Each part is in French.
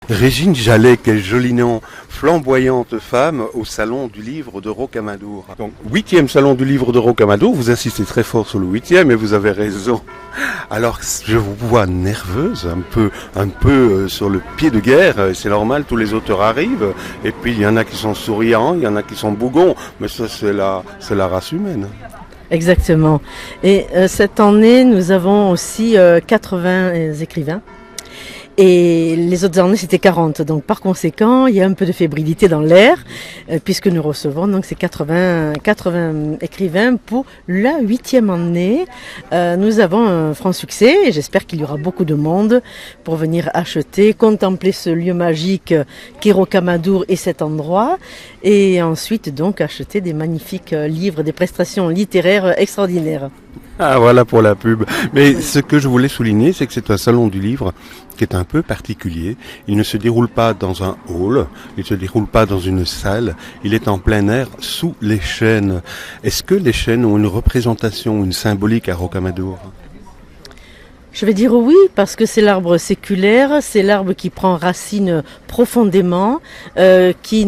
Régine Jallet, quel joli nom, flamboyante femme au Salon du Livre de Rocamadour. Donc, 8e Salon du Livre de Rocamadour, vous insistez très fort sur le 8e et vous avez raison. Alors, je vous vois nerveuse, un peu sur le pied de guerre, c'est normal, tous les auteurs arrivent, et puis il y en a qui sont souriants, il y en a qui sont bougons, mais ça c'est la race humaine. Exactement. Et cette année, nous avons aussi 80 écrivains. Et les autres années, c'était 40. Donc, par conséquent, il y a un peu de fébrilité dans l'air, puisque nous recevons donc ces 80 écrivains pour la 8e année. Nous avons un franc succès et j'espère qu'il y aura beaucoup de monde pour venir acheter, contempler ce lieu magique qu'est Rocamadour et cet endroit. Et ensuite, donc, acheter des magnifiques livres, des prestations littéraires extraordinaires. Ah, voilà pour la pub. Mais ce que je voulais souligner, c'est que c'est un salon du livre qui est un peu particulier. Il ne se déroule pas dans un hall, il ne se déroule pas dans une salle, il est en plein air sous les chênes. Est-ce que les chênes ont une représentation, une symbolique à Rocamadour ? Je vais dire oui, parce que c'est l'arbre séculaire, c'est l'arbre qui prend racine profondément, qui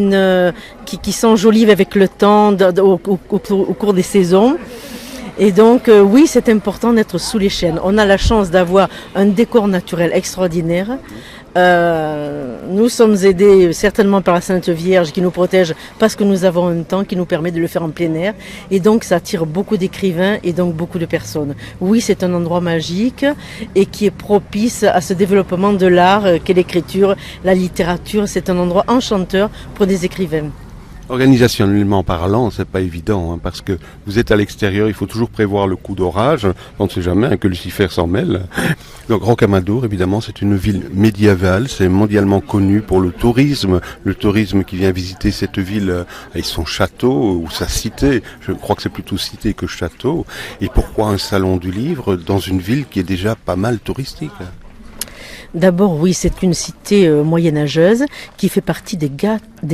s'enjolive avec le temps au cours des saisons. Et donc, oui, c'est important d'être sous les chênes. On a la chance d'avoir un décor naturel extraordinaire. Nous sommes aidés certainement par la Sainte Vierge qui nous protège parce que nous avons un temps qui nous permet de le faire en plein air. Et donc, ça attire beaucoup d'écrivains et donc beaucoup de personnes. Oui, c'est un endroit magique et qui est propice à ce développement de l'art qu'est l'écriture, la littérature. C'est un endroit enchanteur pour des écrivains. Organisationnellement parlant, c'est pas évident, parce que vous êtes à l'extérieur, il faut toujours prévoir le coup d'orage, on ne sait jamais que Lucifer s'en mêle. Donc Rocamadour, évidemment, c'est une ville médiévale, c'est mondialement connu pour le tourisme qui vient visiter cette ville avec son château ou sa cité, je crois que c'est plutôt cité que château. Et pourquoi un salon du livre dans une ville qui est déjà pas mal touristique ? D'abord, oui, c'est une cité moyenâgeuse qui fait partie des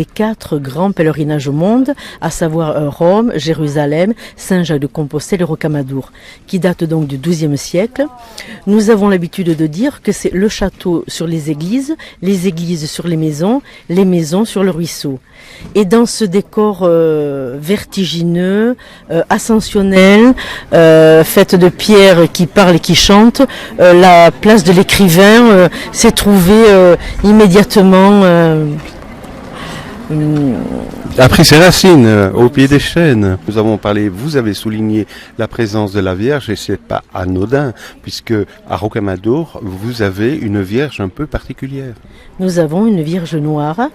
4 grands pèlerinages au monde, à savoir Rome, Jérusalem, Saint-Jacques-de-Compostelle et Rocamadour, qui datent donc du XIIe siècle. Nous avons l'habitude de dire que c'est le château sur les églises sur les maisons sur le ruisseau. Et dans ce décor vertigineux, ascensionnel, fait de pierres qui parlent et qui chantent, la place de l'écrivain s'est trouvée immédiatement... a pris ses racines au pied des chênes. Nous avons parlé, vous avez souligné la présence de la Vierge et c'est pas anodin puisque à Rocamadour, vous avez une Vierge un peu particulière. Nous avons une Vierge noire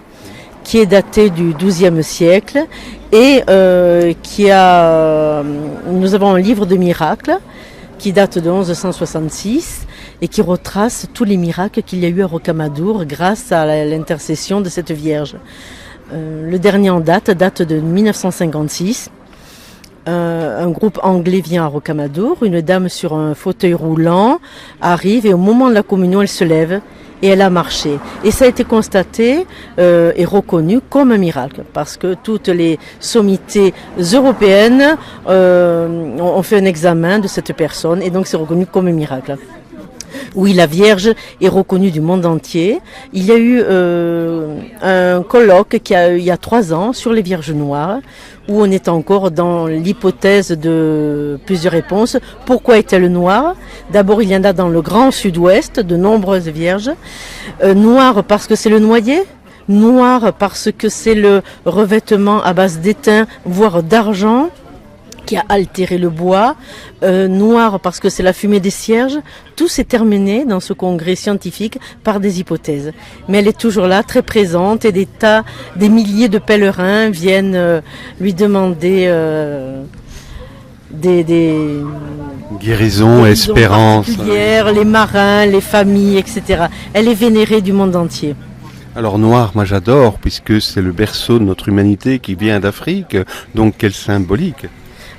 qui est datée du XIIe siècle et nous avons un livre de miracles qui date de 1166 et qui retrace tous les miracles qu'il y a eu à Rocamadour grâce à l'intercession de cette Vierge. Le dernier en date de 1956. Un groupe anglais vient à Rocamadour, une dame sur un fauteuil roulant arrive et au moment de la communion, elle se lève et elle a marché. Et ça a été constaté et reconnu comme un miracle parce que toutes les sommités européennes ont fait un examen de cette personne et donc c'est reconnu comme un miracle. Oui, la Vierge est reconnue du monde entier. Il y a eu un colloque il y a 3 ans sur les Vierges noires, où on est encore dans l'hypothèse de plusieurs réponses. Pourquoi est-elle noire ? D'abord, il y en a dans le grand sud-ouest, de nombreuses Vierges. Noire parce que c'est le noyer ? Noire parce que c'est le revêtement à base d'étain, voire d'argent, qui a altéré le bois, noir parce que c'est la fumée des cierges. Tout s'est terminé dans ce congrès scientifique par des hypothèses. Mais elle est toujours là, très présente, et des milliers de pèlerins viennent lui demander des guérisons, espérances, les marins, les familles, etc. Elle est vénérée du monde entier. Alors noir, moi j'adore, puisque c'est le berceau de notre humanité qui vient d'Afrique, donc quelle symbolique.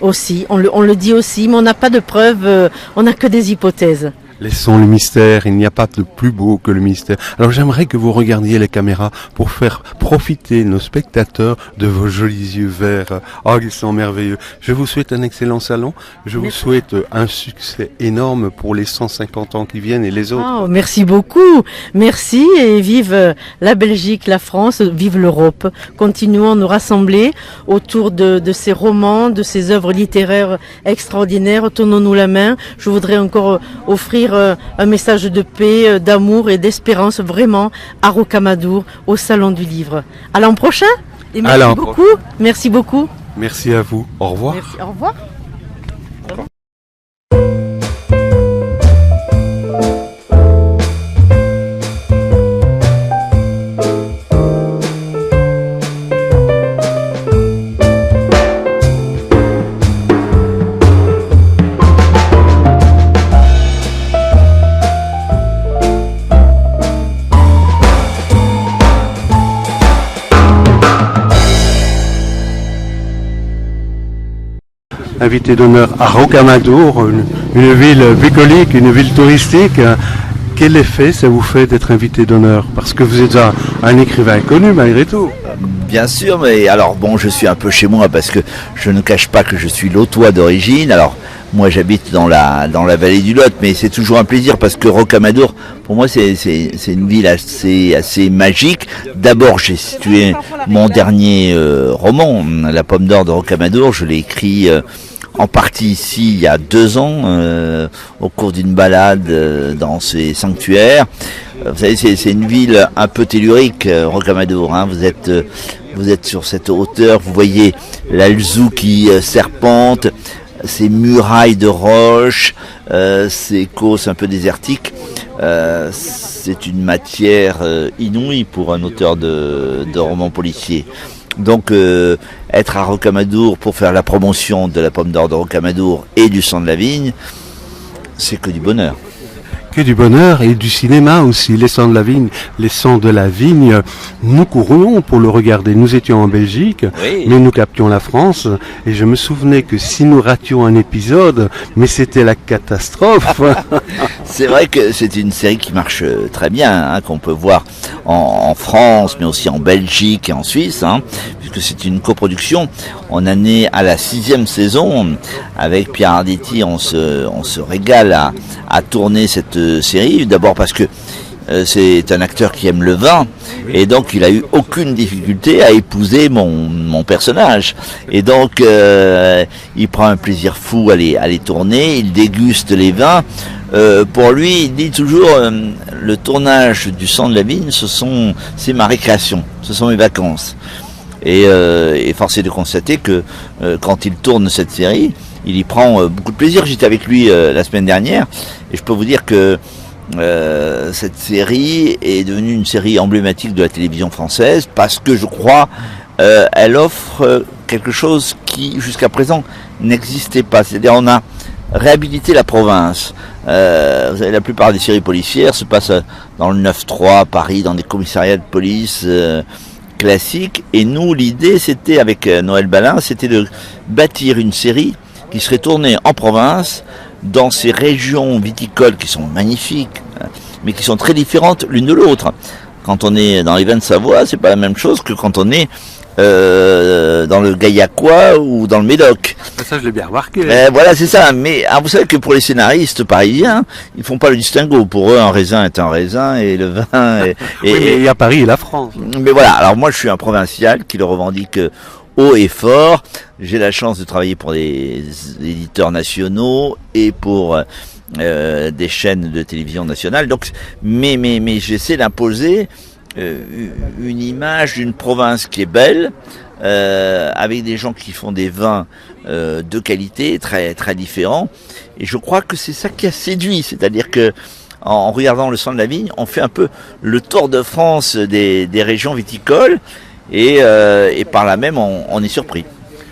Aussi, on le dit aussi, mais on n'a pas de preuves, on n'a que des hypothèses. Laissons le mystère, il n'y a pas de plus beau que le mystère. Alors j'aimerais que vous regardiez les caméras pour faire profiter nos spectateurs de vos jolis yeux verts. Oh, ils sont merveilleux. Je vous souhaite un excellent salon. Je vous souhaite un succès énorme pour les 150 ans qui viennent et les autres. Oh, merci beaucoup. Merci et vive la Belgique, la France, vive l'Europe. Continuons à nous rassembler autour de ces romans, de ces œuvres littéraires extraordinaires. Tournons-nous la main. Je voudrais encore offrir un message de paix, d'amour et d'espérance vraiment à Rocamadour, au Salon du Livre. À l'an prochain et merci beaucoup. Merci beaucoup. Merci à vous. Au revoir. Merci. Au revoir. Invité d'honneur à Rocamadour, une ville bucolique, une ville touristique. Quel effet ça vous fait d'être invité d'honneur? Parce que vous êtes un écrivain connu malgré tout. Bien sûr, mais alors bon, je suis un peu chez moi parce que je ne cache pas que je suis lotois d'origine. Alors moi j'habite dans la vallée du Lot, mais c'est toujours un plaisir parce que Rocamadour, pour moi c'est une ville assez magique. D'abord j'ai situé mon dernier roman, La Pomme d'Or de Rocamadour, je l'ai écrit en partie ici il y a 2 ans, au cours d'une balade dans ces sanctuaires. Vous savez, c'est une ville un peu tellurique, Rocamadour. Hein. Vous êtes sur cette hauteur, vous voyez l'Alzou qui serpente, ces murailles de roches, ces causses un peu désertiques. C'est une matière inouïe pour un auteur de romans policiers. Donc être à Rocamadour pour faire la promotion de La Pomme d'Or de Rocamadour et du Sang de la Vigne, c'est que du bonheur. Que du bonheur et du cinéma aussi, les Sangs de la Vigne, les Sangs de la Vigne, nous courions pour le regarder. Nous étions en Belgique, oui. Mais nous captions la France et je me souvenais que si nous rations un épisode, mais c'était la catastrophe. C'est vrai que c'est une série qui marche très bien, hein, qu'on peut voir en France, mais aussi en Belgique et en Suisse, hein, puisque c'est une coproduction. On en est à la 6e saison. Avec Pierre Arditi, on se régale à tourner cette série. D'abord parce que c'est un acteur qui aime le vin et donc il a eu aucune difficulté à épouser mon personnage et donc il prend un plaisir fou à les tourner, il déguste les vins. Pour lui, il dit toujours le tournage du Sang de la Vigne, c'est ma récréation, ce sont mes vacances. Et force est de constater que quand il tourne cette série, il y prend beaucoup de plaisir. J'étais avec lui la semaine dernière et je peux vous dire que cette série est devenue une série emblématique de la télévision française parce que je crois elle offre quelque chose qui jusqu'à présent n'existait pas. C'est-à-dire on a réhabilité la province. Vous savez, la plupart des séries policières se passent dans le 9-3 à Paris, dans des commissariats de police classiques. Et nous, l'idée, c'était avec Noël Balin, c'était de bâtir une série qui serait tournée en province, dans ces régions viticoles qui sont magnifiques, mais qui sont très différentes l'une de l'autre. Quand on est dans les vins de Savoie, c'est pas la même chose que quand on est dans le Gaillacois ou dans le Médoc. Ça, je l'ai bien remarqué. Voilà, c'est ça. Mais vous savez que pour les scénaristes parisiens, ils font pas le distinguo. Pour eux, un raisin est un raisin et le vin est... Oui, mais il y a Paris et la France. Mais voilà, alors moi je suis un provincial qui le revendique haut et fort. J'ai la chance de travailler pour des éditeurs nationaux et pour des chaînes de télévision nationales. Donc, mais j'essaie d'imposer une image d'une province qui est belle, avec des gens qui font des vins de qualité, très très différents. Et je crois que c'est ça qui a séduit, c'est-à-dire que en regardant le Sang de la Vigne, on fait un peu le tour de France des régions viticoles. Et par là même, on est surpris.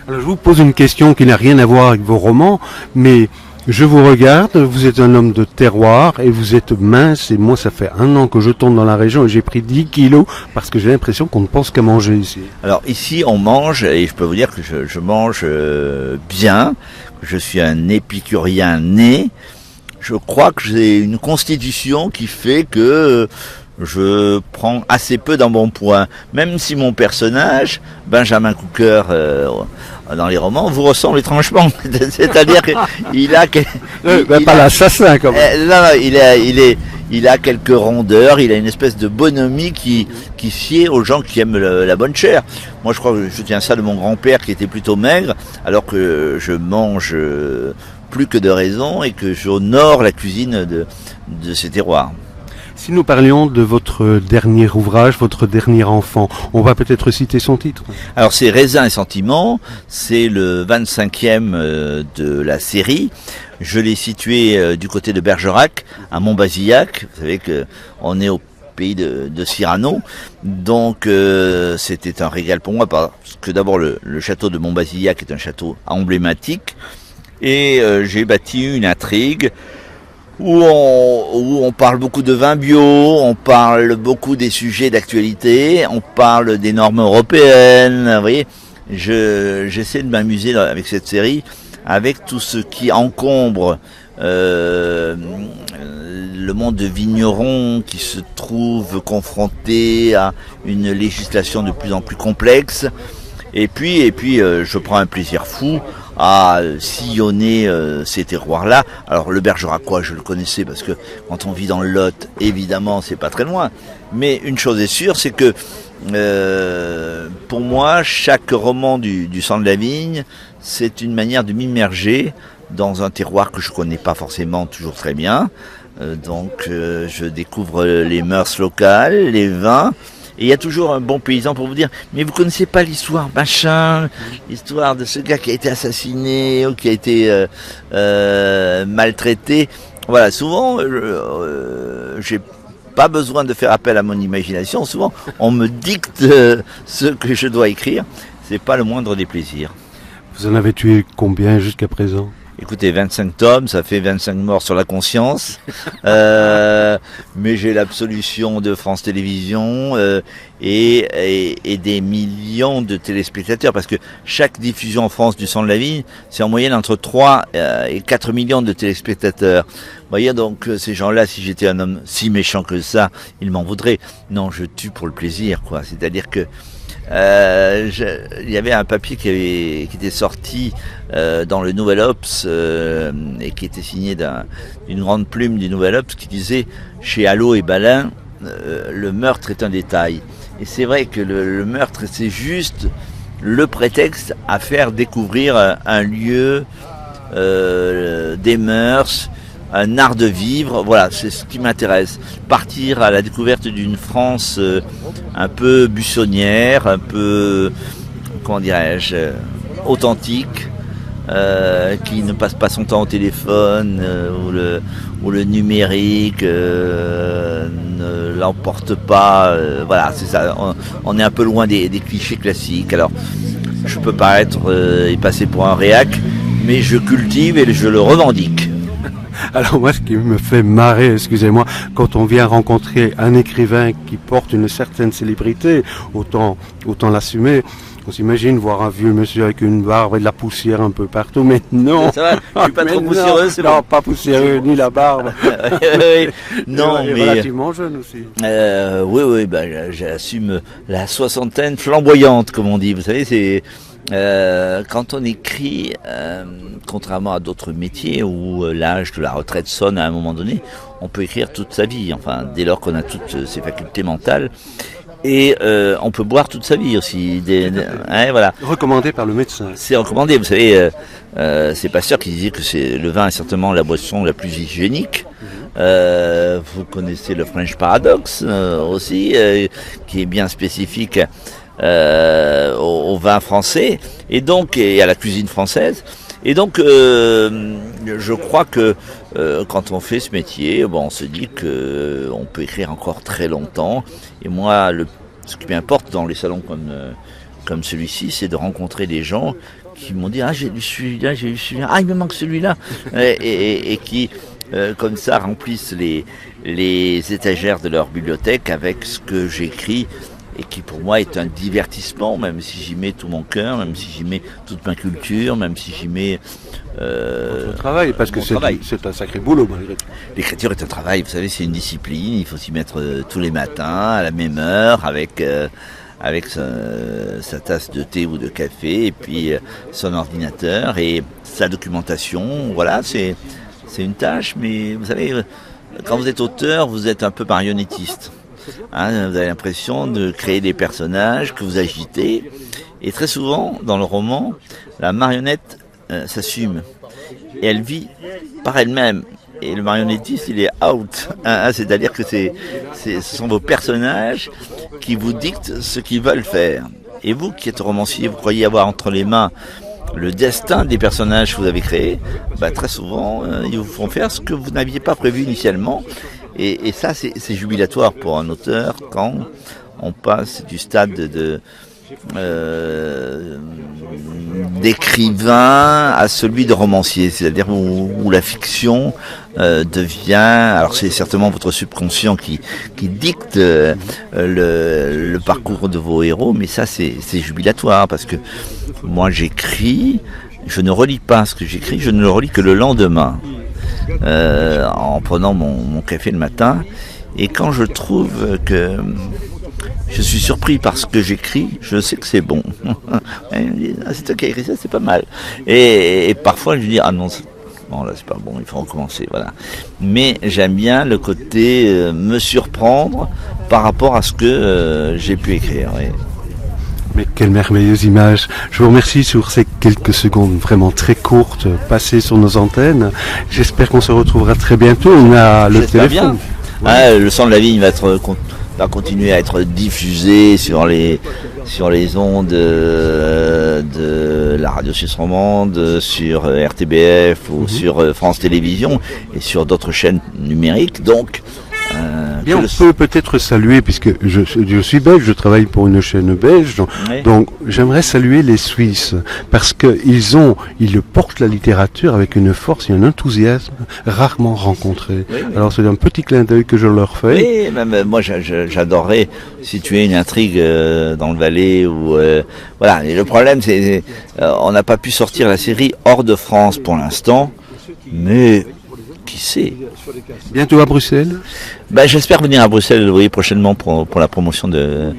Alors, je vous pose une question qui n'a rien à voir avec vos romans, mais je vous regarde, vous êtes un homme de terroir et vous êtes mince, et moi ça fait 1 an que je tourne dans la région et j'ai pris 10 kilos parce que j'ai l'impression qu'on ne pense qu'à manger ici. Alors ici on mange, et je peux vous dire que je mange bien, je suis un épicurien né. je crois que j'ai une constitution qui fait que je prends assez peu d'embonpoint. Même si mon personnage, Benjamin Cooker, dans les romans, vous ressemble étrangement. C'est-à-dire qu'il a... pas l'assassin, quand même. Non, il a quelques rondeurs, il a une espèce de bonhomie qui sied aux gens qui aiment la bonne chair. Moi, je crois que je tiens ça de mon grand-père qui était plutôt maigre, alors que je mange plus que de raison et que j'honore la cuisine de ces terroirs. Si nous parlions de votre dernier ouvrage, votre dernier enfant, on va peut-être citer son titre. Alors c'est Raisins et Sentiments, c'est le 25e de la série. Je l'ai situé du côté de Bergerac, à Montbazillac. Vous savez qu'on est au pays de Cyrano. Donc c'était un régal pour moi parce que d'abord le château de Montbazillac est un château emblématique. Et j'ai bâti une intrigue où on parle beaucoup de vin bio, on parle beaucoup des sujets d'actualité, on parle des normes européennes, vous voyez. J'essaie de m'amuser avec cette série, avec tout ce qui encombre le monde de vignerons qui se trouve confronté à une législation de plus en plus complexe. Et puis, je prends un plaisir fou à sillonner ces terroirs-là. Alors le Bergeracois, je le connaissais parce que quand on vit dans le Lot, évidemment, c'est pas très loin. Mais une chose est sûre, c'est que pour moi, chaque roman du sang de la vigne, c'est une manière de m'immerger dans un terroir que je connais pas forcément toujours très bien. Donc je découvre les mœurs locales, les vins. Et il y a toujours un bon paysan pour vous dire, mais vous connaissez pas l'histoire machin, l'histoire de ce gars qui a été assassiné ou qui a été maltraité. Voilà, souvent, j'ai pas besoin de faire appel à mon imagination. Souvent, on me dicte ce que je dois écrire. C'est pas le moindre des plaisirs. Vous en avez tué combien jusqu'à présent ? Écoutez, 25 tomes, ça fait 25 morts sur la conscience, mais j'ai l'absolution de France Télévisions et des millions de téléspectateurs, parce que chaque diffusion en France du sang de la vigne, c'est en moyenne entre 3 et 4 millions de téléspectateurs. Vous voyez, donc ces gens-là, si j'étais un homme si méchant que ça, ils m'en voudraient. Non, je tue pour le plaisir, quoi. C'est-à-dire que il y avait un papier qui était sorti dans le Nouvel Obs et qui était signé d'une grande plume du Nouvel Obs qui disait chez Allot et Balin le meurtre est un détail. Et c'est vrai que le meurtre, c'est juste le prétexte à faire découvrir un lieu, des mœurs, un art de vivre. Voilà, c'est ce qui m'intéresse. Partir à la découverte d'une France un peu buissonnière, un peu, comment dirais-je, authentique, qui ne passe pas son temps au téléphone, où le numérique ne l'emporte pas. Voilà, c'est ça. On est un peu loin des clichés classiques. Alors, je peux paraître et passer pour un réac, mais je cultive et je le revendique. Alors moi, ce qui me fait marrer, excusez-moi, quand on vient rencontrer un écrivain qui porte une certaine célébrité, autant l'assumer. On s'imagine voir un vieux monsieur avec une barbe et de la poussière un peu partout, mais non. Ça va, je suis pas trop poussiéreux, c'est bon. Non, pas poussiéreux, ni la barbe. Non, mais relativement jeune aussi. Oui, j'assume la soixantaine flamboyante, comme on dit. Vous savez, c'est quand on écrit, contrairement à d'autres métiers où l'âge de la retraite sonne à un moment donné, on peut écrire toute sa vie. Enfin, dès lors qu'on a toutes ses facultés mentales. Et on peut boire toute sa vie aussi. Voilà. Recommandé par le médecin. C'est recommandé. Vous savez, c'est Pasteur qui disait que le vin est certainement la boisson la plus hygiénique. Vous connaissez le French Paradox aussi, qui est bien spécifique au vin français et à la cuisine française. Et donc, je crois que quand on fait ce métier, on se dit que on peut écrire encore très longtemps. Et moi, ce qui m'importe dans les salons comme celui-ci, c'est de rencontrer des gens qui m'ont dit « Ah, j'ai lu celui-là, ah, il me manque celui-là » et qui, comme ça, remplissent les étagères de leur bibliothèque avec ce que j'écris. et qui pour moi est un divertissement, même si j'y mets tout mon cœur, même si j'y mets toute ma culture, même si j'y mets Votre travail, parce que c'est un sacré boulot malgré tout. L'écriture est un travail, vous savez, c'est une discipline, il faut s'y mettre tous les matins, à la même heure, avec sa tasse de thé ou de café, et puis son ordinateur et sa documentation. Voilà, c'est une tâche, mais vous savez, quand vous êtes auteur, vous êtes un peu marionnettiste. Hein, vous avez l'impression de créer des personnages que vous agitez, et très souvent, dans le roman, la marionnette s'assume, et elle vit par elle-même. Et le marionnettiste, il est out. C'est-à-dire que ce sont vos personnages qui vous dictent ce qu'ils veulent faire. Et vous, qui êtes romancier, vous croyez avoir entre les mains le destin des personnages que vous avez créés. Très souvent, ils vous font faire ce que vous n'aviez pas prévu initialement. Et ça, c'est jubilatoire pour un auteur quand on passe du stade d'écrivain à celui de romancier, c'est-à-dire où la fiction devient, alors c'est certainement votre subconscient qui dicte le parcours de vos héros, mais ça c'est jubilatoire, parce que moi j'écris, je ne relis pas ce que j'écris, je ne le relis que le lendemain, en prenant mon café le matin, et quand je trouve que je suis surpris par ce que j'écris, je sais que c'est bon. C'est toi qui as écrit ça, c'est pas mal. Et parfois je dis, ah non, là c'est pas bon, il faut recommencer, voilà. Mais j'aime bien le côté me surprendre par rapport à ce que j'ai pu écrire. Oui. Mais quelle merveilleuse image. Je vous remercie sur ces quelques secondes vraiment très courtes passées sur nos antennes. J'espère qu'on se retrouvera très bientôt. On a le téléphone. Bien. Le sang de la vigne va continuer à être diffusé sur les ondes de la radio suisse romande, sur RTBF ou sur France Télévisions et sur d'autres chaînes numériques. Donc, on peut peut-être saluer, puisque je suis belge, je travaille pour une chaîne belge, donc j'aimerais saluer les Suisses, parce qu'ils portent la littérature avec une force et un enthousiasme rarement rencontrés. Oui. Alors c'est un petit clin d'œil que je leur fais. Oui, même moi j'adorerais situer une intrigue dans le Valais, voilà. Et le problème c'est on n'a pas pu sortir la série hors de France pour l'instant, mais qui sait. Bientôt à Bruxelles. J'espère venir à Bruxelles, oui, prochainement pour la promotion de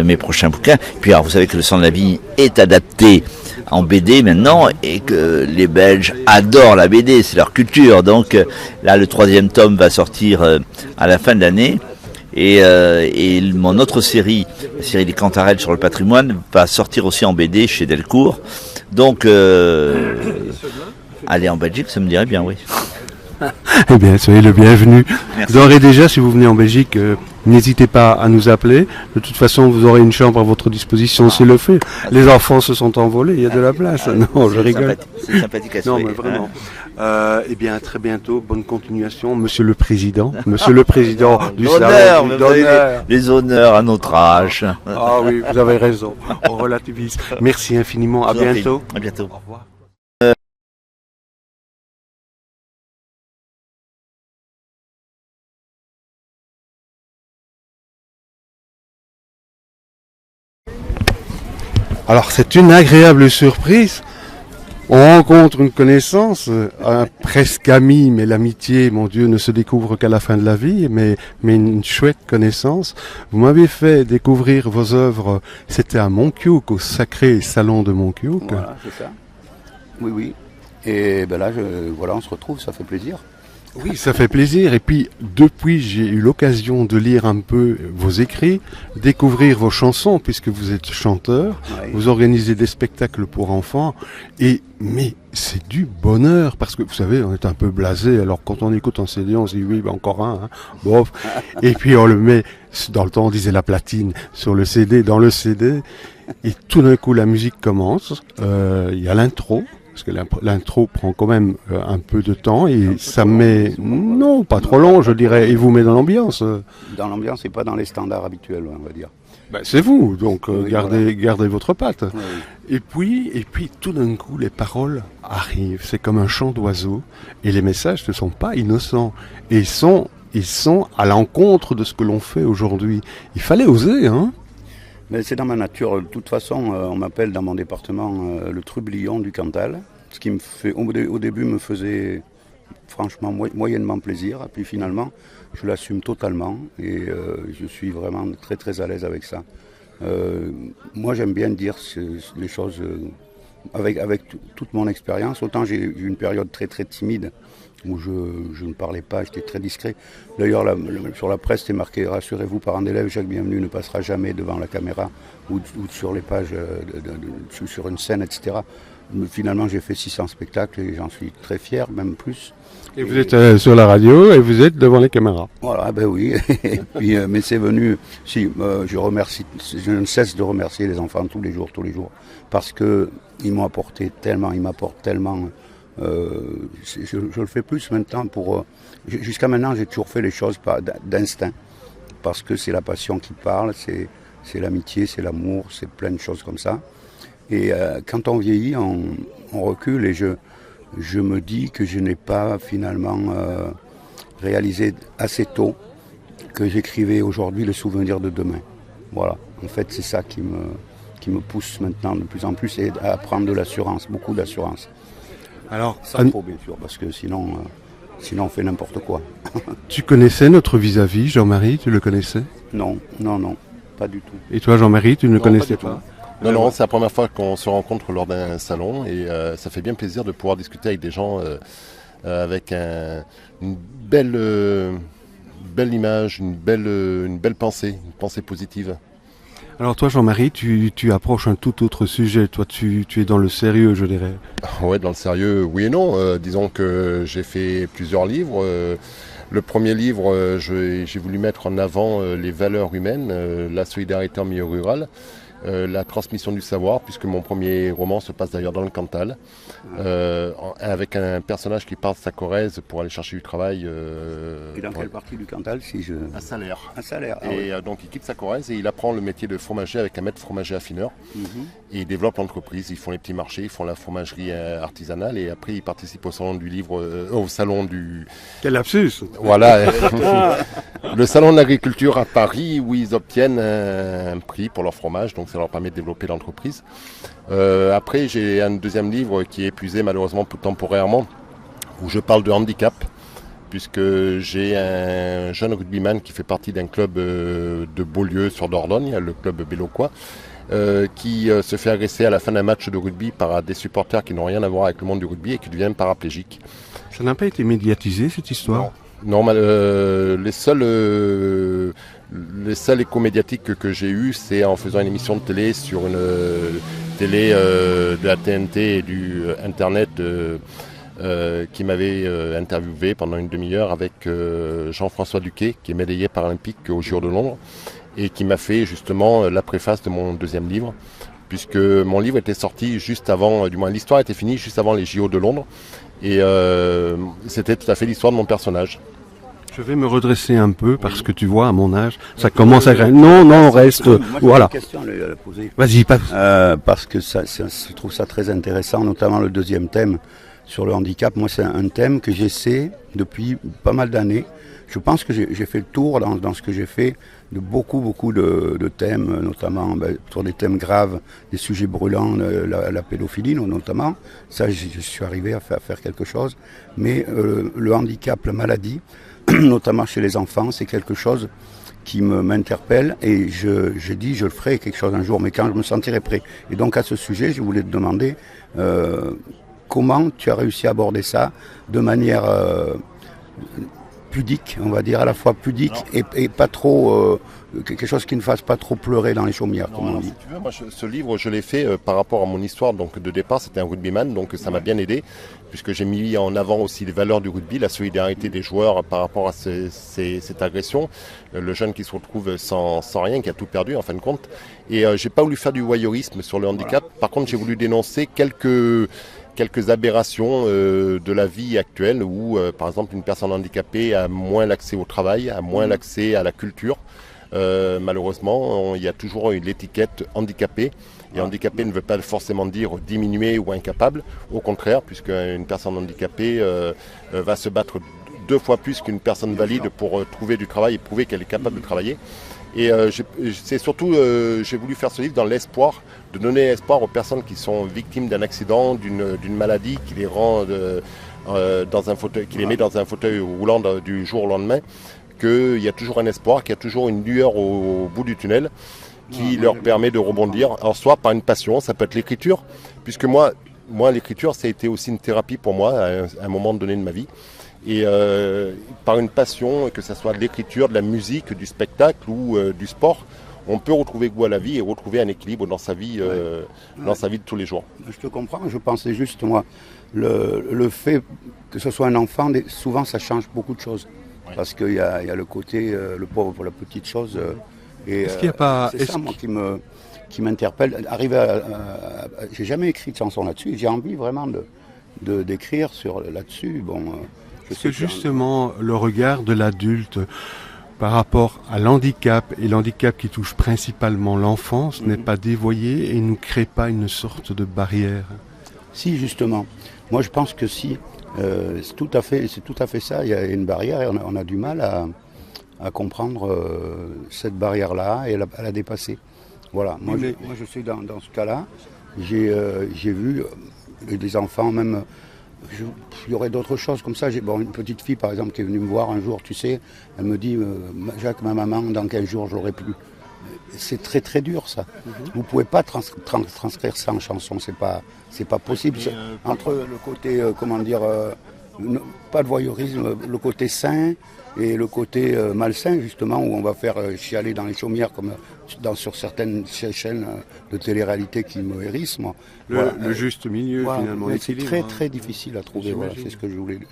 mes prochains bouquins. Puis alors, vous savez que Le sang de la vie est adapté en BD maintenant, et que les Belges adorent la BD, c'est leur culture. Donc là, le 3e tome va sortir à la fin de l'année. Et mon autre série, la série des Cantarelles sur le patrimoine, va sortir aussi en BD chez Delcourt. Donc, aller en Belgique, ça me dirait bien, oui. Eh bien, soyez le bienvenu. Merci. D'ores et déjà, si vous venez en Belgique, n'hésitez pas à nous appeler. De toute façon, vous aurez une chambre à votre disposition s'il le fait. Les enfants se sont envolés, il y a de la place. Non, je rigole. C'est sympathique à souhait. Non, mais vraiment. Eh bien, à très bientôt. Bonne continuation, Monsieur le Président. Monsieur le Président du salon. Les honneurs à notre âge. Ah oui, vous avez raison. On relativise. Merci infiniment. À bientôt. À bientôt. Au revoir. Alors c'est une agréable surprise. On rencontre une connaissance, un presque ami, mais l'amitié, mon Dieu, ne se découvre qu'à la fin de la vie, mais une chouette connaissance. Vous m'avez fait découvrir vos œuvres, c'était à Montcuq, au sacré salon de Montcuq. Voilà, c'est ça. Oui. Et là, on se retrouve, ça fait plaisir. Oui, ça fait plaisir. Et puis, depuis, j'ai eu l'occasion de lire un peu vos écrits, découvrir vos chansons, puisque vous êtes chanteur. Oui. Vous organisez des spectacles pour enfants. Mais c'est du bonheur, parce que vous savez, on est un peu blasé. Alors, quand on écoute un CD, on se dit oui, encore un, hein. Bof. Et puis, on le met, dans le temps, on disait la platine, sur le CD, dans le CD. Et tout d'un coup, la musique commence. Il y a l'intro. Parce que l'intro prend quand même un peu de temps et ça met, non, pas trop long, je dirais, et vous met dans l'ambiance. Dans l'ambiance et pas dans les standards habituels, on va dire. C'est vous, donc oui, gardez votre patte. Oui. Et puis tout d'un coup, les paroles arrivent, c'est comme un chant d'oiseau, et les messages ne sont pas innocents, et ils sont à l'encontre de ce que l'on fait aujourd'hui. Il fallait oser, hein. Mais c'est dans ma nature. De toute façon, on m'appelle dans mon département le trublion du Cantal. Ce qui me fait, au début me faisait franchement moyennement plaisir. Et puis finalement, je l'assume totalement et je suis vraiment très très à l'aise avec ça. Moi j'aime bien dire les choses avec toute mon expérience. Autant j'ai eu une période très très timide où je ne parlais pas, j'étais très discret. D'ailleurs sur la presse c'était marqué « Rassurez-vous, parents d'élèves, Jacques Bienvenu ne passera jamais devant la caméra ou sur les pages, sur une scène, etc. » Finalement j'ai fait 600 spectacles et j'en suis très fier, même plus. Et vous êtes sur la radio et vous êtes devant les caméras. Voilà, ben oui. Et puis, mais c'est venu. Je ne cesse de remercier les enfants tous les jours, parce que ils m'ont apporté tellement, ils m'apportent tellement. Je le fais plus maintenant jusqu'à maintenant, j'ai toujours fait les choses d'instinct, parce que c'est la passion qui parle, c'est l'amitié, c'est l'amour, c'est plein de choses comme ça. Et quand on vieillit, on recule et je me dis que je n'ai pas finalement réalisé assez tôt que j'écrivais aujourd'hui le souvenir de demain. Voilà, en fait c'est ça qui me pousse maintenant de plus en plus et à prendre de l'assurance, beaucoup d'assurance. Alors, sans trop bien sûr, parce que sinon on fait n'importe quoi. Tu connaissais notre vis-à-vis, Jean-Marie, tu le connaissais ? Non, pas du tout. Et toi Jean-Marie, tu ne le connaissais pas ? Non, c'est la première fois qu'on se rencontre lors d'un salon et ça fait bien plaisir de pouvoir discuter avec des gens avec une belle image, une belle pensée, une pensée positive. Alors toi Jean-Marie, tu approches un tout autre sujet, toi tu es dans le sérieux je dirais. Ouais, dans le sérieux, oui et non. Disons que j'ai fait plusieurs livres. Le premier livre, j'ai voulu mettre en avant les valeurs humaines, la solidarité en milieu rural. La transmission du savoir, puisque mon premier roman se passe d'ailleurs dans le Cantal, avec un personnage qui part de sa Corrèze pour aller chercher du travail. Et dans quelle partie du Cantal À Salaire. À Salaire. Et donc il quitte sa Corrèze et il apprend le métier de fromager avec un maître fromager affineur. Et il développe l'entreprise, ils font les petits marchés, ils font la fromagerie artisanale et après ils participent au salon du livre, au salon du... Quel lapsus. Voilà, le salon de l'agriculture à Paris où ils obtiennent un prix pour leur fromage, donc ça leur permet de développer l'entreprise. Après j'ai un deuxième livre qui est épuisé malheureusement temporairement, où je parle de handicap, puisque j'ai un jeune rugbyman qui fait partie d'un club de Beaulieu sur Dordogne, le club Belloquois, qui se fait agresser à la fin d'un match de rugby par des supporters qui n'ont rien à voir avec le monde du rugby et qui deviennent paraplégiques. Ça n'a pas été médiatisé cette histoire ? Non, les seuls échos médiatiques que j'ai eus, c'est en faisant une émission de télé sur une télé de la TNT et du Internet qui m'avait interviewé pendant une demi-heure avec Jean-François Duquet, qui est médaillé paralympique au JO de Londres, et qui m'a fait justement la préface de mon deuxième livre, puisque mon livre était sorti juste avant, du moins l'histoire était finie juste avant les JO de Londres, et c'était tout à fait l'histoire de mon personnage. Je vais me redresser un peu parce que tu vois, à mon âge, ça commence à... Non, reste... Voilà. J'ai une question à lui poser. Vas-y, passe. Parce que je trouve ça très intéressant, notamment le deuxième thème sur le handicap. Moi, c'est un thème que j'essaie depuis pas mal d'années. Je pense que j'ai fait le tour dans ce que j'ai fait de beaucoup de thèmes, notamment sur des thèmes graves, des sujets brûlants, la pédophilie notamment. Ça, je suis arrivé à faire quelque chose. Mais le handicap, la maladie, notamment chez les enfants, c'est quelque chose qui m'interpelle et je dis je le ferai quelque chose un jour, mais quand je me sentirai prêt. Et donc à ce sujet, je voulais te demander comment tu as réussi à aborder ça de manière pudique, on va dire, à la fois pudique et pas trop quelque chose qui ne fasse pas trop pleurer dans les chaumières, comme on dit. Si tu veux, moi, ce livre, je l'ai fait par rapport à mon histoire. Donc de départ, c'était un rugbyman, donc ça m'a bien aidé, puisque j'ai mis en avant aussi les valeurs du rugby, la solidarité des joueurs par rapport à cette agression, le jeune qui se retrouve sans rien, qui a tout perdu en fin de compte. Et j'ai pas voulu faire du voyeurisme sur le handicap. Voilà. Par contre, j'ai voulu dénoncer quelques aberrations de la vie actuelle où, par exemple, une personne handicapée a moins l'accès au travail, a moins l'accès à la culture. Malheureusement, il y a toujours l'étiquette handicapé. Et handicapé ne veut pas forcément dire diminué ou incapable. Au contraire, puisque une personne handicapée va se battre 2 fois plus qu'une personne valide pour trouver du travail et prouver qu'elle est capable de travailler. Et c'est surtout, j'ai voulu faire ce livre dans l'espoir, de donner espoir aux personnes qui sont victimes d'un accident, d'une maladie qui les rend dans un fauteuil, qui les met dans un fauteuil roulant du jour au lendemain, qu'il y a toujours un espoir, qu'il y a toujours une lueur au bout du tunnel qui leur permet de rebondir. Alors soit par une passion, ça peut être l'écriture, puisque moi l'écriture, ça a été aussi une thérapie pour moi à un moment donné de ma vie. Et par une passion, que ce soit de l'écriture, de la musique, du spectacle ou du sport, on peut retrouver goût à la vie et retrouver un équilibre dans sa vie, dans sa vie de tous les jours. Je te comprends, je pensais juste, moi, le fait que ce soit un enfant, souvent ça change beaucoup de choses. Ouais. Parce qu'il y a le côté, le pauvre pour la petite chose. Est-ce qu'il y a pas... C'est ça, moi, qui m'interpelle. J'ai jamais écrit de chanson là-dessus, j'ai envie vraiment d'écrire là-dessus. Bon, est-ce que justement le regard de l'adulte par rapport à l'handicap, et l'handicap qui touche principalement l'enfance, n'est pas dévoyé et ne crée pas une sorte de barrière? Si, justement. Moi, je pense que si. C'est tout à fait ça. Il y a une barrière et on a du mal à comprendre cette barrière-là et à la dépasser. Voilà. Moi, je suis dans ce cas-là. J'ai vu des enfants, même... Il y aurait d'autres choses comme ça. Une petite fille, par exemple, qui est venue me voir un jour, tu sais, elle me dit « Jacques, ma maman, dans 15 jours, je l'aurai plus. » C'est très très dur, ça. Vous ne pouvez pas transcrire ça en chanson, c'est pas possible. Entre le côté, pas de voyeurisme, le côté sain et le côté malsain, justement, où on va faire chialer dans les chaumières, comme sur certaines chaînes de télé-réalité qui me hérissent, moi. Le juste milieu, finalement. C'est très très difficile à trouver, c'est ce que je voulais dire.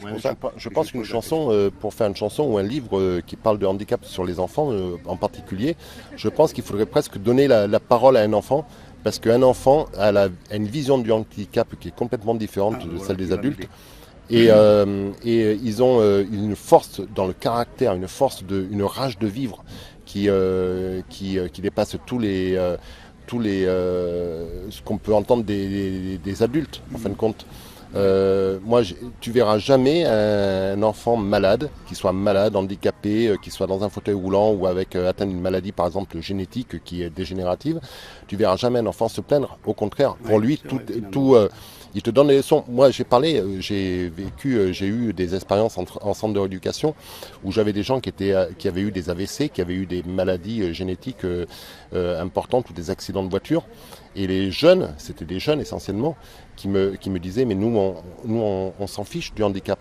Je pense qu'une chanson, pour faire une chanson ou un livre qui parle de handicap sur les enfants en particulier, je pense qu'il faudrait presque donner la parole à un enfant, parce qu'un enfant a une vision du handicap qui est complètement différente de celle des adultes. Et ils ont une force dans le caractère, une rage de vivre qui dépasse tous les ce qu'on peut entendre des adultes en fin de compte. Tu verras jamais un enfant malade, qui soit malade, handicapé, qui soit dans un fauteuil roulant ou avec atteint d'une maladie par exemple génétique qui est dégénérative. Tu verras jamais un enfant se plaindre. Au contraire, pour lui, il te donne des leçons. Moi, j'ai eu des expériences en centre de rééducation où j'avais des gens qui avaient eu des AVC, qui avaient eu des maladies génétiques importantes ou des accidents de voiture. Et les jeunes, c'était des jeunes essentiellement, qui me disaient, mais nous on s'en fiche du handicap.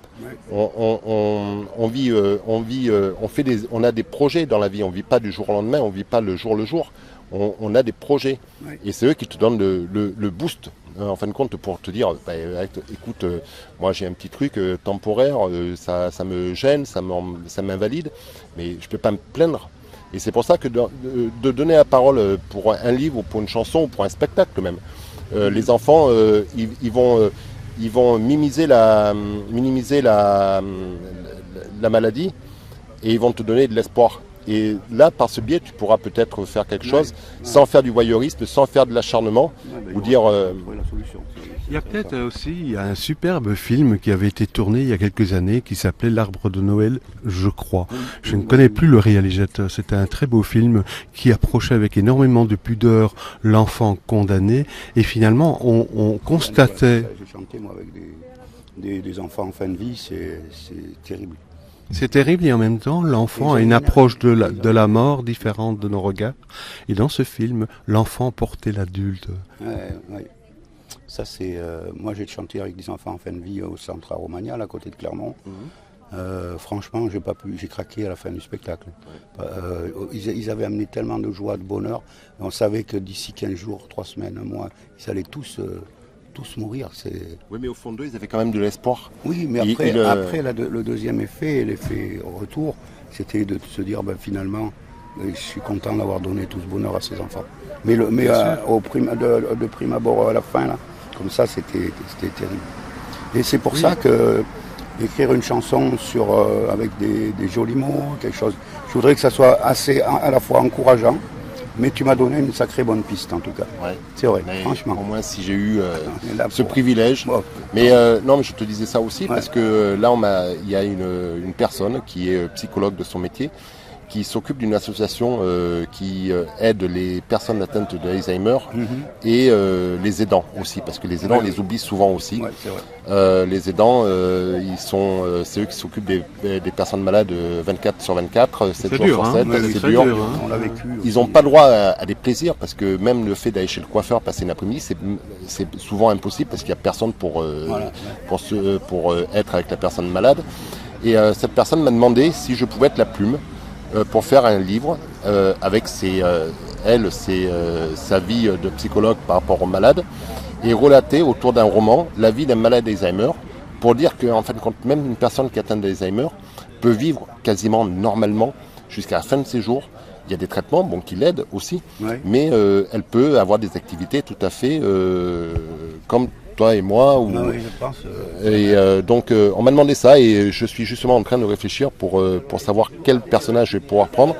On a des projets dans la vie. On vit pas du jour au lendemain, on vit pas le jour. On a des projets. Et c'est eux qui te donnent le boost. En fin de compte, pour te dire, écoute, moi j'ai un petit truc temporaire, ça me gêne, ça m'invalide, mais je peux pas me plaindre. Et c'est pour ça que de donner la parole pour un livre ou pour une chanson ou pour un spectacle même, les enfants, ils vont minimiser la maladie et ils vont te donner de l'espoir. Et là, par ce biais, tu pourras peut-être faire quelque chose sans faire du voyeurisme, sans faire de l'acharnement, ou dire... Il y a peut-être aussi un superbe film qui avait été tourné il y a quelques années qui s'appelait L'Arbre de Noël, je crois. Je ne connais plus le réalisateur. C'était un très beau film qui approchait avec énormément de pudeur l'enfant condamné. Et finalement, on constatait... J'ai chanté, moi, avec des enfants en fin de vie, c'est terrible. C'est terrible et en même temps, l'enfant a une approche de la mort différente de nos regards. Et dans ce film, l'enfant portait l'adulte. Ouais. Ça, c'est... moi, j'ai chanté avec des enfants en fin de vie au centre à Romagna, à côté de Clermont. Franchement, j'ai craqué à la fin du spectacle. Ils avaient amené tellement de joie, de bonheur. On savait que d'ici 15 jours, 3 semaines, un mois, ils allaient tous mourir. Oui, mais au fond d'eux, ils avaient quand même de l'espoir. Oui, mais après, le deuxième effet, l'effet retour, c'était de se dire, finalement, je suis content d'avoir donné tout ce bonheur à ces enfants. Mais de prime abord à la fin, là, comme ça, c'était terrible. Et c'est pour ça que écrire une chanson avec des jolis mots, quelque chose, je voudrais que ça soit assez à la fois encourageant, mais tu m'as donné une sacrée bonne piste en tout cas. Ouais. C'est vrai, mais franchement. Au moins si j'ai eu ce privilège. Mais non, mais je te disais ça aussi parce que là il y a une personne qui est psychologue de son métier, qui s'occupe d'une association qui aide les personnes atteintes d'Alzheimer et les aidants aussi, parce que les aidants, on les oublie souvent aussi. Ouais, c'est vrai. Les aidants, c'est eux qui s'occupent des personnes malades 24 sur 24, 7 jours sur 7, c'est dur. On l'a vécu. Ils n'ont pas le droit à des plaisirs, parce que même le fait d'aller chez le coiffeur passer une après-midi, c'est souvent impossible, parce qu'il n'y a personne pour être avec la personne malade. Et cette personne m'a demandé si je pouvais être la plume pour faire un livre avec sa vie de psychologue par rapport aux malades, et relater autour d'un roman la vie d'un malade d'Alzheimer, pour dire qu'en fin de compte, même une personne qui atteint d'Alzheimer peut vivre quasiment normalement jusqu'à la fin de ses jours. Il y a des traitements qui l'aident aussi, mais elle peut avoir des activités tout à fait comme toi et moi. Oui, je pense. Donc on m'a demandé ça, et je suis justement en train de réfléchir pour savoir quel personnage je vais pouvoir prendre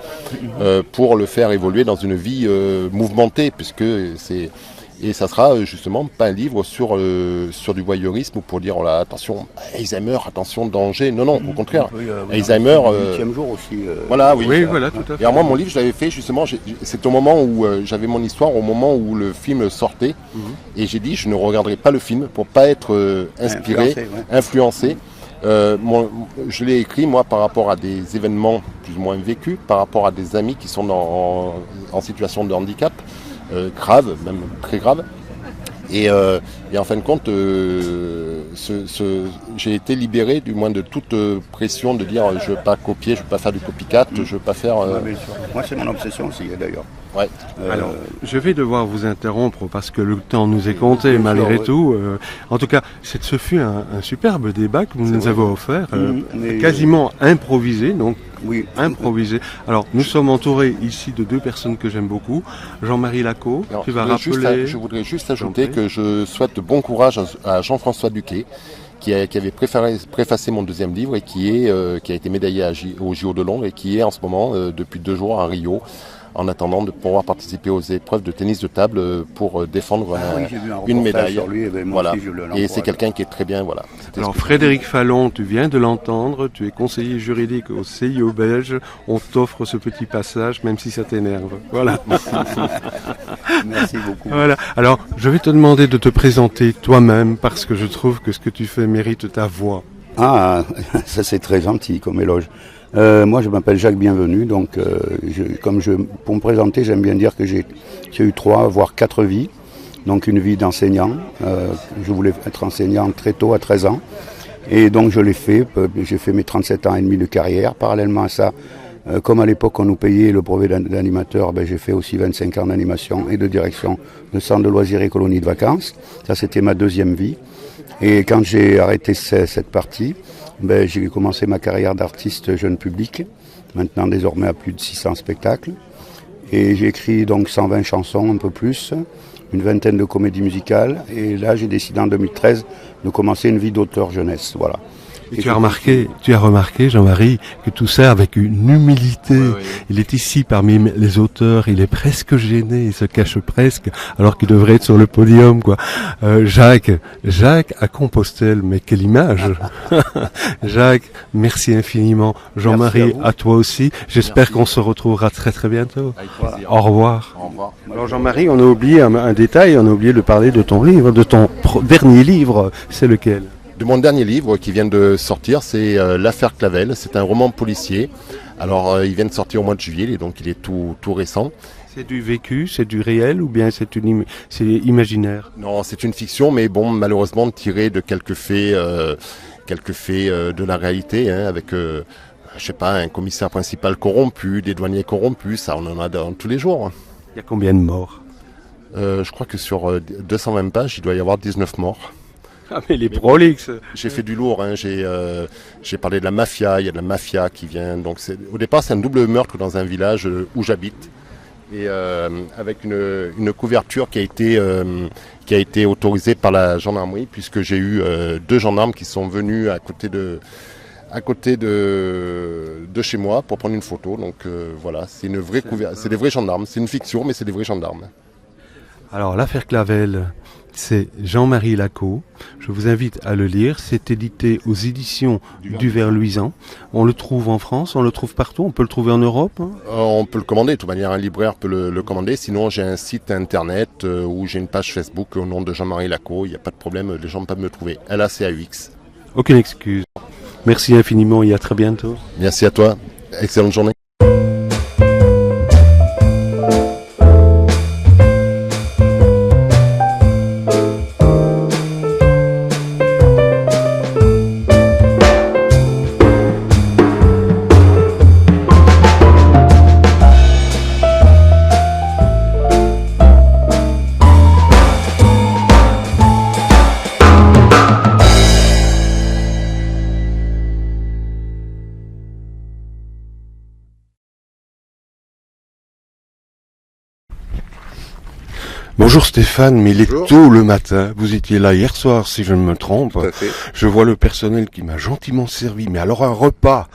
pour le faire évoluer dans une vie mouvementée, puisque c'est... Et ça sera justement pas un livre sur du voyeurisme ou pour dire oh là, attention, Alzheimer, attention, danger. Non, au contraire. Alzheimer. Le 8e jour aussi. Voilà, oui. Oui, voilà, tout à fait. Et alors moi, mon livre, je l'avais fait justement, c'est au moment où j'avais mon histoire, au moment où le film sortait. Et j'ai dit, je ne regarderai pas le film pour pas être inspiré, influencé. Je l'ai écrit, moi, par rapport à des événements plus ou moins vécus, par rapport à des amis qui sont en situation de handicap. Grave, même très grave. Et en fin de compte, j'ai été libéré du moins de toute pression de dire je ne veux pas copier, je ne veux pas faire du copycat, je ne veux pas faire... Moi c'est mon obsession aussi d'ailleurs. Ouais. Alors, je vais devoir vous interrompre parce que le temps nous est compté malgré tout. En tout cas, ce fut un superbe débat que vous nous avez offert, quasiment improvisé, donc improvisé. Alors, nous sommes entourés ici de deux personnes que j'aime beaucoup. Jean-Marie Lacaux, tu vas rappeler... Je voudrais juste ajouter que je souhaite bon courage à Jean-François Duquet, qui avait préfacé mon deuxième livre et qui a été médaillé au JO de Londres et qui est en ce moment, depuis 2 jours, à Rio, en attendant de pouvoir participer aux épreuves de tennis de table pour défendre une médaille. Sur lui, voilà. Et c'est quelqu'un qui est très bien. Voilà. Alors Frédéric Fallon, tu viens de l'entendre, tu es conseiller juridique au CIO belge. On t'offre ce petit passage, même si ça t'énerve. Voilà. Merci beaucoup. Voilà. Alors, je vais te demander de te présenter toi-même pour que je trouve que ce que tu fais mérite ta voix. Ah, ça c'est très gentil comme éloge. Moi je m'appelle Jacques Bienvenu, donc pour me présenter j'aime bien dire que j'ai eu 3 voire 4 vies. Donc une vie d'enseignant, je voulais être enseignant très tôt à 13 ans et donc je l'ai fait, j'ai fait mes 37 ans et demi de carrière. Parallèlement à ça, comme à l'époque on nous payait le brevet d'animateur, j'ai fait aussi 25 ans d'animation et de direction de centre de loisirs et colonies de vacances. Ça c'était ma deuxième vie. Et quand j'ai arrêté cette partie, j'ai commencé ma carrière d'artiste jeune public, maintenant désormais à plus de 600 spectacles. Et j'ai écrit donc 120 chansons, un peu plus, une vingtaine de comédies musicales. Et là, j'ai décidé en 2013 de commencer une vie d'auteur jeunesse. Voilà. Et tu as remarqué, Jean-Marie, que tout ça avec une humilité. Oui. Il est ici parmi les auteurs, il est presque gêné, il se cache presque, alors qu'il devrait être sur le podium, quoi. Jacques à Compostelle, mais quelle image. Jacques, merci infiniment. Jean-Marie, à toi aussi. J'espère qu'on se retrouvera très très bientôt. Au revoir. Au revoir. Alors Jean-Marie, on a oublié un détail, on a oublié de parler de ton livre, de ton dernier livre. C'est lequel ? De mon dernier livre qui vient de sortir, c'est L'affaire Clavel. C'est un roman policier. Alors, il vient de sortir au mois de juillet, donc il est tout récent. C'est du vécu, c'est du réel ou bien c'est imaginaire ? Non, c'est une fiction, mais bon, malheureusement tiré de quelques faits de la réalité, avec, je sais pas, un commissaire principal corrompu, des douaniers corrompus. Ça, on en a dans tous les jours. Il y a combien de morts ? Je crois que sur 220 pages, il doit y avoir 19 morts. Ah mais les prolixes. J'ai fait du lourd, j'ai parlé de la mafia, il y a de la mafia qui vient. Donc au départ c'est un double meurtre dans un village où j'habite. Et avec une couverture qui a été autorisée par la gendarmerie, puisque j'ai eu 2 gendarmes qui sont venus à côté de chez moi pour prendre une photo. Donc voilà, c'est une vraie couverture, c'est des vrais gendarmes, c'est une fiction mais c'est des vrais gendarmes. Alors l'affaire Clavel, C'est Jean-Marie Lacaux. Je vous invite à le lire. C'est édité aux éditions du Verluisant. On le trouve en France, on le trouve partout. On peut le trouver en Europe. On peut le commander, de toute manière un libraire peut le commander. Sinon j'ai un site internet où j'ai une page Facebook au nom de Jean-Marie Lacaux. Il n'y a pas de problème, les gens peuvent me trouver. LACAUX. Aucune excuse. Merci infiniment et à très bientôt. Merci à toi. Excellente journée. Bonjour Stéphane, mais il est Bonjour. tôt le matin. Vous étiez là hier soir, si je ne me trompe. Tout à fait. Je vois le personnel qui m'a gentiment servi, mais alors un repas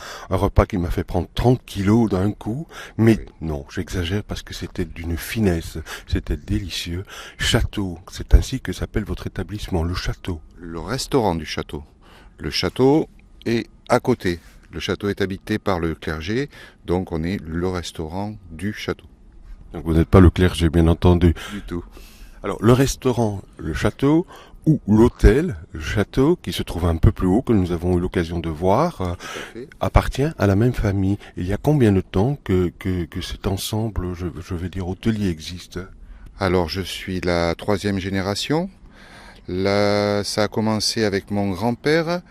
qui m'a fait prendre 30 kilos d'un coup. Mais non, j'exagère parce que c'était d'une finesse, c'était délicieux. Château, c'est ainsi que s'appelle votre établissement, le Château. Le restaurant du château. Le château est à côté. Le château est habité par le clergé, donc on est le restaurant du château. Donc vous n'êtes pas le clergé, bien entendu. Du tout. Alors le restaurant, le Château, ou l'hôtel, le Château, qui se trouve un peu plus haut, que nous avons eu l'occasion de voir, Tout à fait. appartient à la même famille. Il y a combien de temps que cet ensemble, je vais dire, hôtelier existe? Alors je suis la 3e génération. Là, ça a commencé avec mon grand-père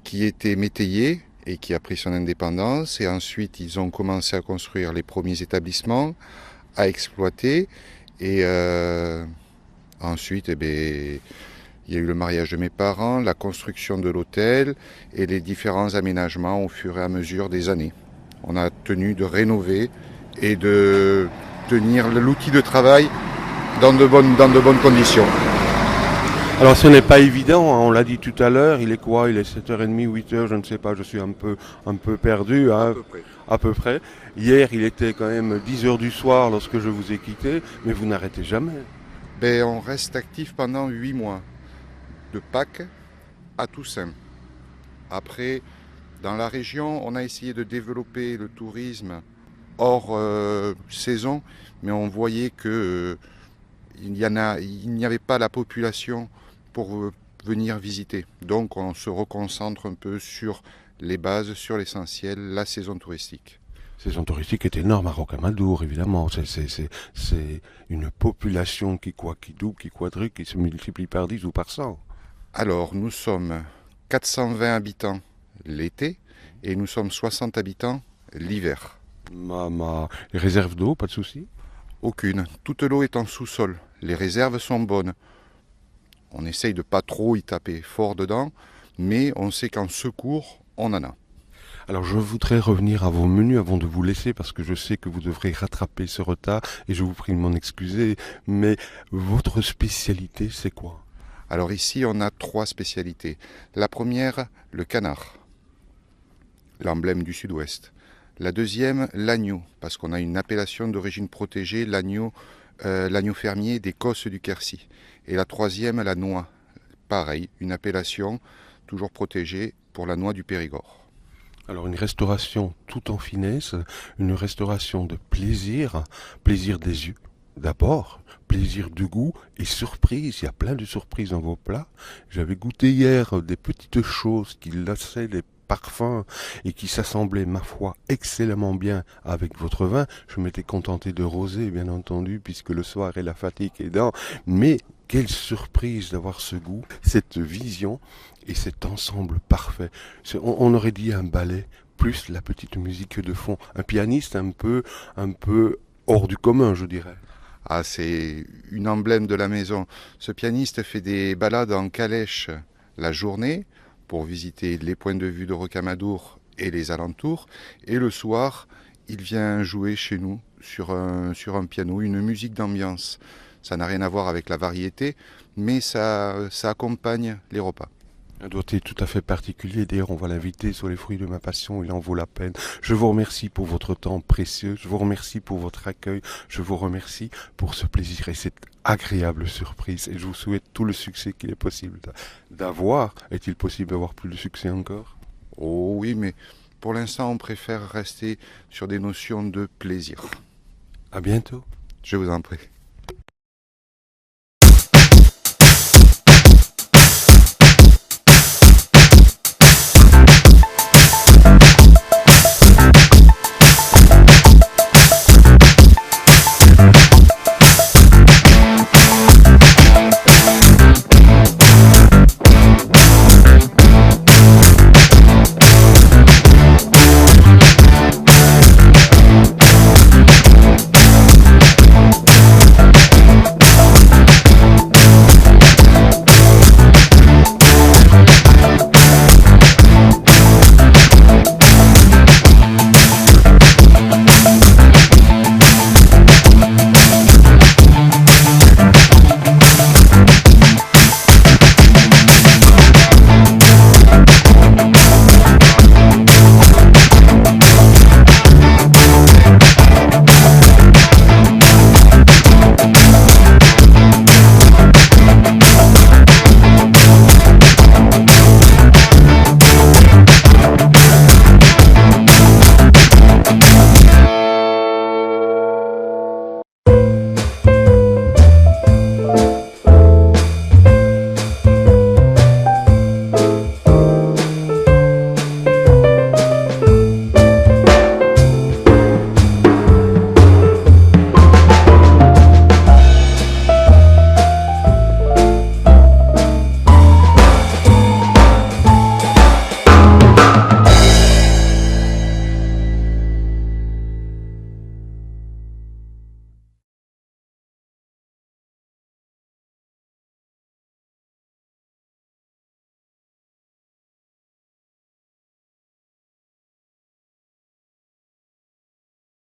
qui était métayer et qui a pris son indépendance. Et ensuite, ils ont commencé à construire les premiers établissements, à exploiter. Et ensuite, il y a eu le mariage de mes parents, la construction de l'hôtel et les différents aménagements au fur et à mesure des années. On a tenu de rénover et de tenir l'outil de travail dans de bonnes conditions. Alors ce n'est pas évident, hein, on l'a dit tout à l'heure, il est quoi? Il est 7h30, 8h, je ne sais pas, je suis un peu perdu, hein, à peu près. Hier il était quand même 10h du soir lorsque je vous ai quitté, mais vous n'arrêtez jamais. On reste actif pendant 8 mois, de Pâques à Toussaint. Après, dans la région, on a essayé de développer le tourisme hors saison, mais on voyait que il n'y avait pas la population pour venir visiter. Donc on se reconcentre un peu sur les bases, sur l'essentiel, la saison touristique. La saison touristique est énorme à Rocamadour, évidemment. C'est une population qui double, qui quadruple, qui se multiplie par 10 ou par 100. Alors nous sommes 420 habitants l'été et nous sommes 60 habitants l'hiver. Les réserves d'eau, pas de souci? Aucune. Toute l'eau est en sous-sol. Les réserves sont bonnes. On essaye de pas trop y taper fort dedans, mais on sait qu'en secours, on en a. Alors je voudrais revenir à vos menus avant de vous laisser parce que je sais que vous devrez rattraper ce retard et je vous prie de m'en excuser. Mais votre spécialité, c'est quoi? Alors ici, on a 3 spécialités. La première, le canard, l'emblème du sud-ouest. La deuxième, l'agneau, parce qu'on a une appellation d'origine protégée, l'agneau fermier des Cosses du Quercy. Et la troisième, la noix. Pareil, une appellation toujours protégée pour la noix du Périgord. Alors une restauration tout en finesse, une restauration de plaisir, plaisir des yeux d'abord, plaisir du goût et surprise, il y a plein de surprises dans vos plats. J'avais goûté hier des petites choses qui lassaient les parfums et qui s'assemblaient, ma foi, excellemment bien avec votre vin. Je m'étais contenté de rosé, bien entendu, puisque le soir et la fatigue aidant, mais quelle surprise d'avoir ce goût, cette vision et cet ensemble parfait. On aurait dit un ballet, plus la petite musique de fond. Un pianiste un peu hors du commun, je dirais. Ah, c'est une emblème de la maison. Ce pianiste fait des balades en calèche la journée pour visiter les points de vue de Rocamadour et les alentours. Et le soir, il vient jouer chez nous sur un piano, une musique d'ambiance. Ça n'a rien à voir avec la variété, mais ça accompagne les repas. Un doigté tout à fait particulier. D'ailleurs, on va l'inviter sur les fruits de ma passion. Il en vaut la peine. Je vous remercie pour votre temps précieux. Je vous remercie pour votre accueil. Je vous remercie pour ce plaisir et cette agréable surprise. Et je vous souhaite tout le succès qu'il est possible d'avoir. Est-il possible d'avoir plus de succès encore? Oh oui, mais pour l'instant, on préfère rester sur des notions de plaisir. À bientôt. Je vous en prie.